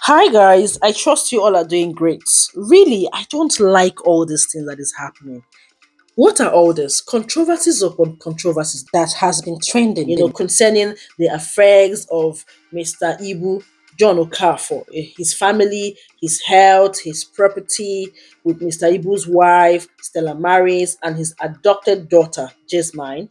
Hi guys, I trust you all are doing great. Really, I don't like all these things that is happening. What are all this? Controversies upon controversies that has been trending, concerning the affairs of Mr. Ibu John Okafor, his family, his health, his property, with Mr. Ibu's wife, Stella Maris, and his adopted daughter, Jasmine,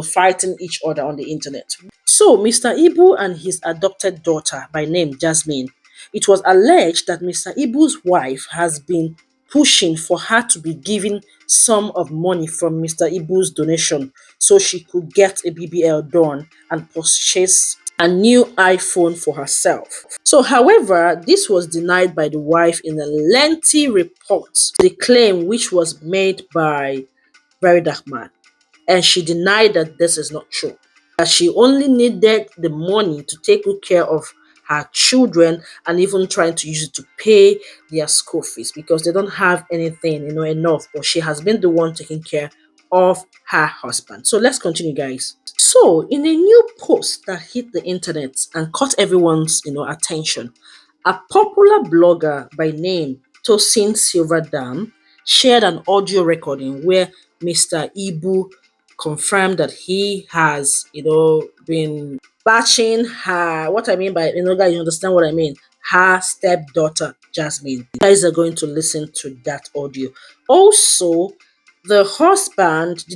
fighting each other on the internet. So, Mr. Ibu and his adopted daughter by name Jasmine, it was alleged that Mr. Ibu's wife has been pushing for her to be given some of money from Mr. Ibu's donation so she could get a BBL done and purchase a new iPhone for herself. So, however, this was denied by the wife in a lengthy report. The claim, which was made by Very Dark Man, and she denied that this is not true. That she only needed the money to take good care of her children and even trying to use it to pay their school fees because they don't have anything, enough. But she has been the one taking care of her husband. So let's continue, guys. So, in a new post that hit the internet and caught everyone's, attention, a popular blogger by name Tosin Silverdam shared an audio recording where Mr. Ibu confirmed that he has, been batching her. What I mean by, guys, you understand what I mean? Her stepdaughter, Jasmine. You guys are going to listen to that audio. Also, the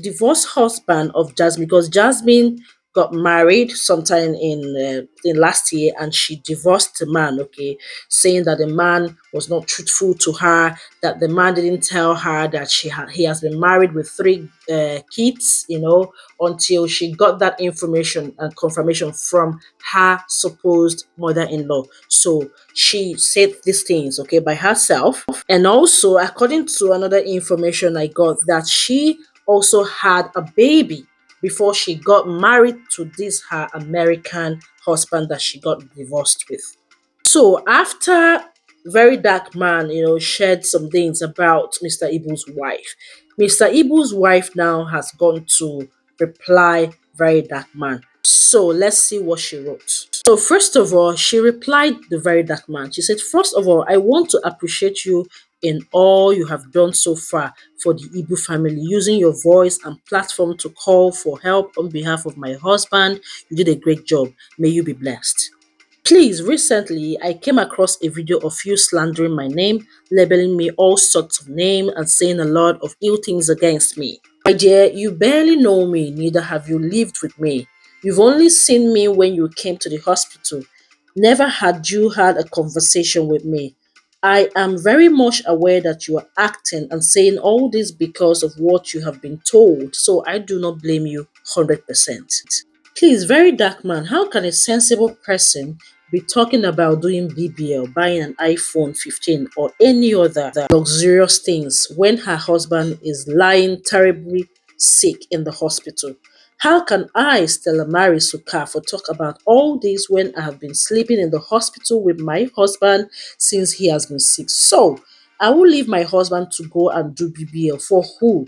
divorced husband of Jasmine, because Jasmine got married sometime in last year and she divorced the man, okay, saying that the man was not truthful to her, that the man didn't tell her that he has been married with three kids, until she got that information and confirmation from her supposed mother-in-law. So she said these things, okay, by herself. And also, according to another information I got, that she also had a baby before she got married to this her American husband that she got divorced with. So after Very Dark Man, shared some things about Mr. Ibu's wife. Mr. Ibu's wife now has gone to reply Very Dark Man. So let's see what she wrote. So first of all, she replied the Very Dark Man. She said, "First of all, I want to appreciate you in all you have done so far for the Ibu family, using your voice and platform to call for help on behalf of my husband. You did a great job. May you be blessed. Please, recently I came across a video of you slandering my name, labeling me all sorts of names, and saying a lot of ill things against me. My dear, you barely know me, neither have you lived with me. You've only seen me when you came to the hospital. Never had you had a conversation with me. I am very much aware that you are acting and saying all this because of what you have been told, so I do not blame you 100%. Please, Very Dark Man, how can a sensible person be talking about doing BBL, buying an iPhone 15 or any other luxurious things when her husband is lying terribly sick in the hospital? How can I, Stella Mary Suka, for talk about all this when I have been sleeping in the hospital with my husband since he has been sick? So, I will leave my husband to go and do BBL for who?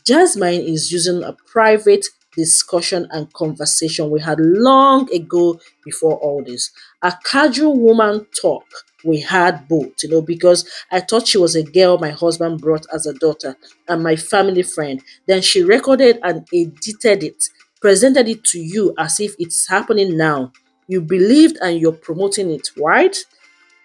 Jasmine is using a private discussion and conversation we had long ago before all this. A casual woman talk we had both, because I thought she was a girl my husband brought as a daughter and my family friend. Then she recorded and edited it, presented it to you as if it's happening now. You believed and you're promoting it, right?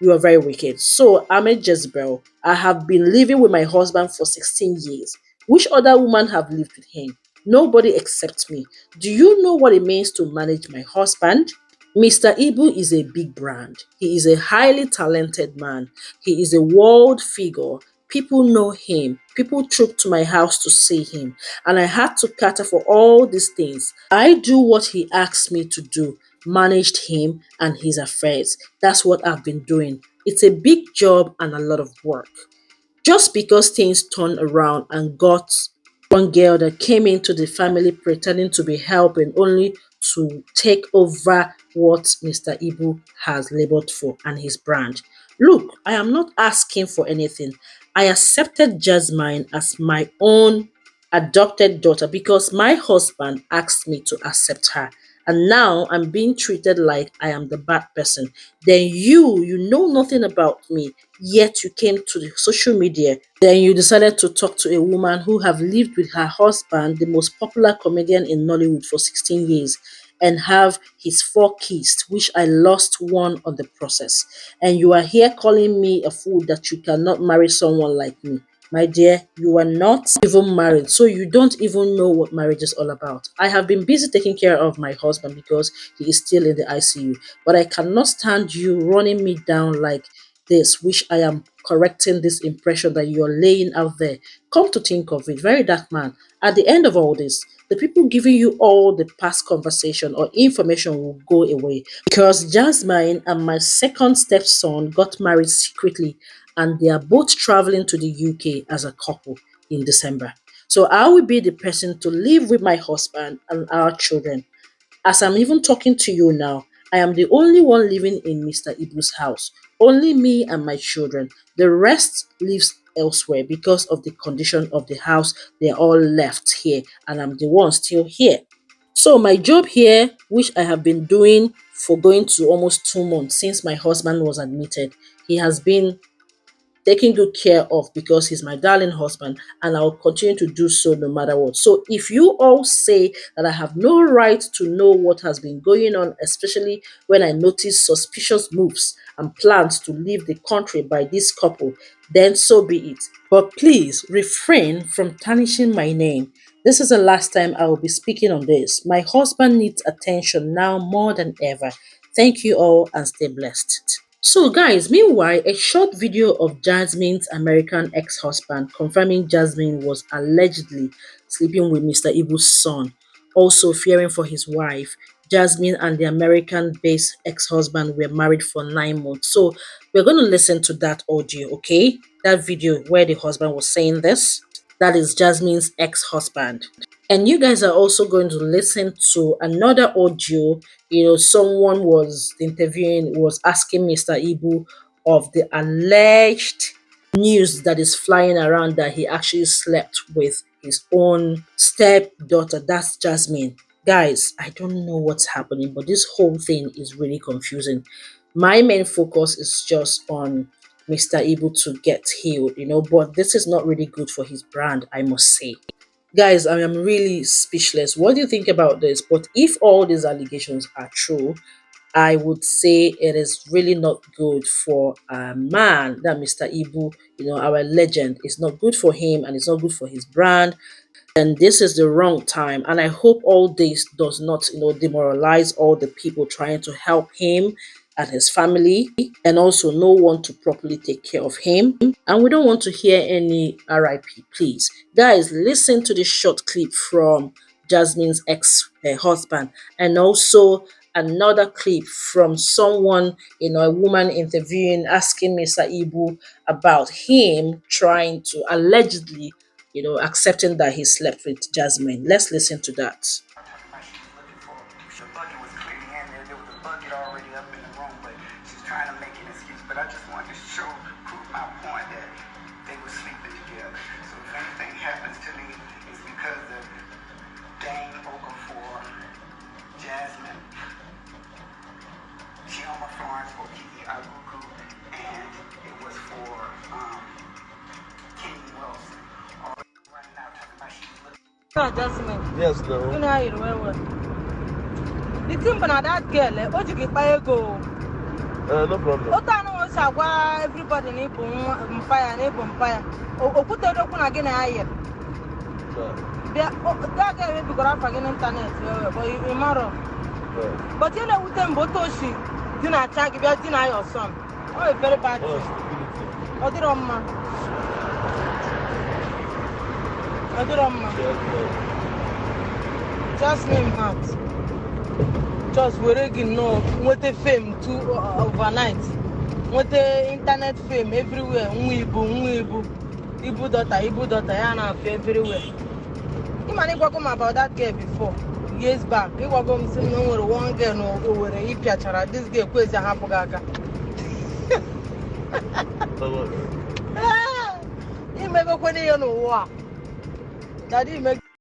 You are very wicked. So, I'm a Jezebel. I have been living with my husband for 16 years. Which other woman have lived with him? Nobody except me. Do you know what it means to manage my husband? Mr. Ibu is a big brand. He is a highly talented man. He is a world figure. People know him. People troop to my house to see him. And I had to cater for all these things. I do what he asks me to do, managed him and his affairs. That's what I've been doing. It's a big job and a lot of work. Just because things turned around and got one girl that came into the family pretending to be helping only to take over what Mr. Ibu has labored for and his brand. Look, I am not asking for anything. I accepted Jasmine as my own adopted daughter because my husband asked me to accept her. and now I'm being treated like I am the bad person. Then you know nothing about me, yet you came to the social media. Then you decided to talk to a woman who have lived with her husband, the most popular comedian in Nollywood, for 16 years, and have his 4 kids, which I lost one on the process. And you are here calling me a fool that you cannot marry someone like me. My dear, you are not even married, so you don't even know what marriage is all about. I have been busy taking care of my husband because he is still in the ICU, but I cannot stand you running me down like this, which I am correcting this impression that you're laying out there. Come to think of it, very dark man, at the end of all this, the people giving you all the past conversation or information will go away because Jasmine and my second stepson got married secretly and they are both traveling to the UK as a couple in December. So I will be the person to live with my husband and our children. As I'm even talking to you now, I am the only one living in Mr. Ibu's house. Only me and my children. The rest lives elsewhere because of the condition of the house. They're all left here and I'm the one still here. So my job here, which I have been doing for going to almost 2 months since my husband was admitted, he has been taken good care of because he's my darling husband and I'll continue to do so no matter what. So if you all say that I have no right to know what has been going on, especially when I notice suspicious moves and plans to leave the country by this couple, then so be it. But please refrain from tarnishing my name. This is the last time I will be speaking on this. My husband needs attention now more than ever. Thank you all and stay blessed. So guys, meanwhile, a short video of Jasmine's American ex-husband confirming Jasmine was allegedly sleeping with Mr. Ibu's son, also fearing for his wife. Jasmine and the American-based ex-husband were married for 9 months. So we're going to listen to that audio, okay? That video where the husband was saying this. That is Jasmine's ex-husband. And you guys are also going to listen to another audio. Someone was interviewing, was asking Mr. Ibu of the alleged news that is flying around that he actually slept with his own stepdaughter. That's Jasmine. Guys, I don't know what's happening, but this whole thing is really confusing. My main focus is just on Mr. Ibu to get healed, but this is not really good for his brand, I must say. Guys, I am really speechless. What do you think about this? But if all these allegations are true, I would say it is really not good for a man that Mr. Ibu, our legend. It's not good for him and it's not good for his brand. And this is the wrong time. And I hope all this does not, demoralize all the people trying to help him and his family, and also no one to properly take care of him. And we don't want to hear any RIP, please. Guys, listen to the short clip from Jasmine's ex-husband, and also another clip from someone, a woman interviewing, asking Mr. Ibu about him trying to allegedly, accepting that he slept with Jasmine. Let's listen to that. Trying to make an excuse, but I just wanted to prove my point that they were sleeping together. So if anything happens to me, it's because of Dane Okafor, Jasmine, Chioma Florence, or Kiki Aguku, and it was for Kenny Wilson. Running out talking about she was looking. Jasmine. Yes, no. You know how you remember. The thing about that girl, what you get by go? No problem. Everybody need fire. Put the document again. That guy will be going to internet, but you matter. But you know, with them, Botoshi, do not attack if you deny your son. Oh, very bad. Oh, the Roma. Just name that. Just working no with the fame too overnight. With the internet fame everywhere. Ibu daughter, Yana everywhere. You man go come about that girl before. Years back. You go come say no one girl no over if you this girl kwezi hapogaga. You make go kwene you know what. Daddy make